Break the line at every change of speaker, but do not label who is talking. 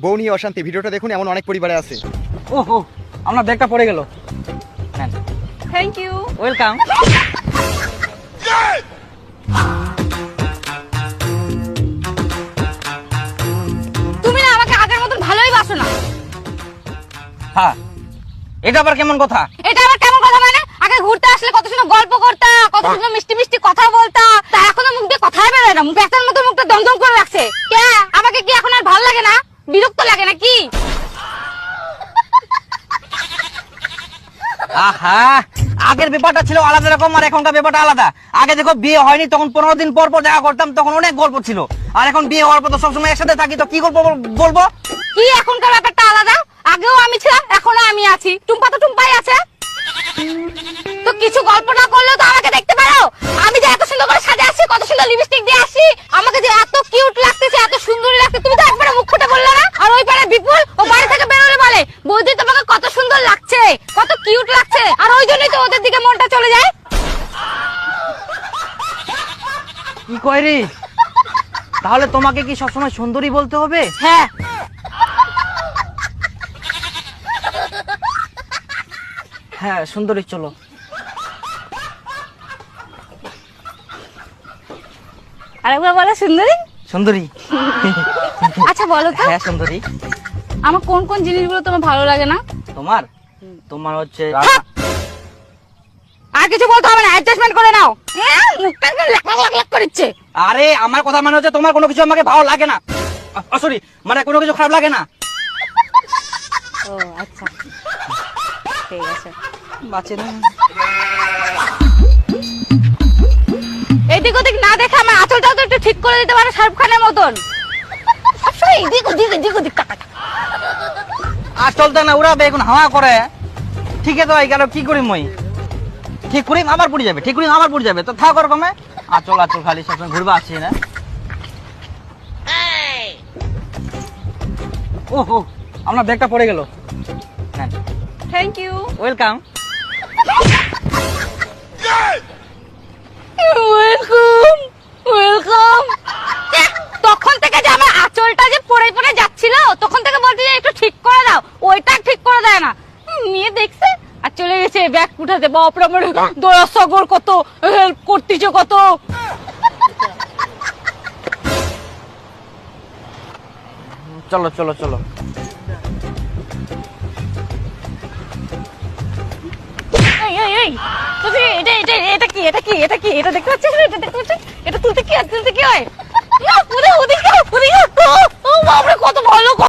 বউ নিয়ে অশান্তি ভিডিওটা দেখুন, এমন অনেক পরিবারে আছে।
ওহো, আমার ব্যাগটা পড়ে গেল।
Thank you.
ওয়েলকাম।
তুমি না আমাকে আগের মতন ভালোই বাসো না।
হ্যাঁ, এটা আবার কেমন কথা?
এটা আবার কেমন কথা মানে? আগে ঘুরতে আসলে কত সুন্দর গল্প করতা, কত সুন্দর মিষ্টি মিষ্টি কথা বলতা, তা এখনো মুখ দিয়ে কথাই বেরোয় না, বেতার মতো মুখটা দমদম করে রাখছে। কে আমাকে কি এখন আর ভালো লাগে না? বিরক্ত লাগে নাকি?
আহা, আগের ব্যাপারটা ছিল আলাদা রকম আর এখনকার ব্যাপারটা আলাদা। আগে দেখো বিয়ে হয়নি তখন 15 দিন পর পর দেখা করতাম, তখন অনেক গল্প ছিল। আর এখন বিয়ে হওয়ার পর তো সবসময় একসাথে থাকি, তো কি গল্প বলবো?
কি এখনকার ব্যাপারটা আলাদা? আগেও আমি ছিলাম, এখনো আমি আছি, টুম্পা তো টুম্পাই আছে। তো কিছু গল্প না করলেও তো আমাকে দেখতে পারো। আমি যে এত সুন্দর করে সাজে আসি, কত সুন্দর লিপস্টিক দিয়ে আসি, আমাকে যে এত কিউট লাগতেছে, এত সুন্দরী লাগছে, তুমি তো একবারে মুখ ফুটে বললে না। আর ওই পারে বিপুল ও বাড়ি থেকে বেরোলে বলে, বৌদি তোমাকে কত সুন্দর লাগছে, কত কিউট লাগছে, আর ওই জন্যই তো ওদের দিকে মনটা চলে যায়।
কি কয় রে? তাহলে তোমাকে কি সবসময় সুন্দরী বলতে হবে?
হ্যাঁ,
হ্যাঁ সুন্দরী, চলো।
আরেকবার বলো সুন্দরী।
সুন্দরী।
আচ্ছা বলো তো,
হ্যাঁ সুন্দরী।
আমার কোন কোন জিনিসগুলো তোমার ভালো লাগে না?
তোমার তোমার হচ্ছে
আর কিছু বলতে হবে না, অ্যাডজাস্টমেন্ট করে নাও। মুখটা একদম লাক লাক লাক করছে।
আরে আমার কথা মানে হচ্ছে তোমার কোনো কিছু আমাকে ভালো লাগে না। সরি, মানে কোনো কিছু খারাপ লাগে না।
ও আচ্ছা, ঠিক আছে।
বাঁচে না।
এদিক ওদিক না দেখে আমার আঁচলটাও তো একটু ঠিক করে দিতে পারো, শাহরুখ খানের মতন। সবসময় এদিক ওদিক এদিক ওদিক টাকা।
আর চলতে না উড়াবে, এখন হাওয়া করে। ঠিক আছে তো এই গেল, কি করি মই? ঠিক করি আবার পড়ে যাবে, ঠিক করি আবার পড়ে যাবে, তো থাক ওরকমে। আচল আচল খালি সবসময় ঘুরবা আসছি না। ওহো, আমার ব্যাগটা পড়ে গেল।
Thank you.
Welcome.
Welcome welcome. তখন থেকে যে আমার আঁচলটা যে পড়ে পড়ে যাচ্ছিল, তখন থেকে বলছি যে একটু ঠিক করে দাও, ওইটা ঠিক করে দেয় না। মেয়ে দেখছে আর চলে গেছে ব্যাগ উঠাতে, বাপরে আমার দয়া সাগর কত হেল্প করতেছে কত।
চলো চলো চলো।
এই এই এই তুমি এটা এটা এটা কি এটা কি এটা কি এটা দেখতে পাচ্ছিস? এটা দেখতে পাচ্ছিস? এটা তুলতে কি হয়? তুলতে কি হয়? ওদিকে ওদিকে ওদিকে। ও বাপরে কত ভালো।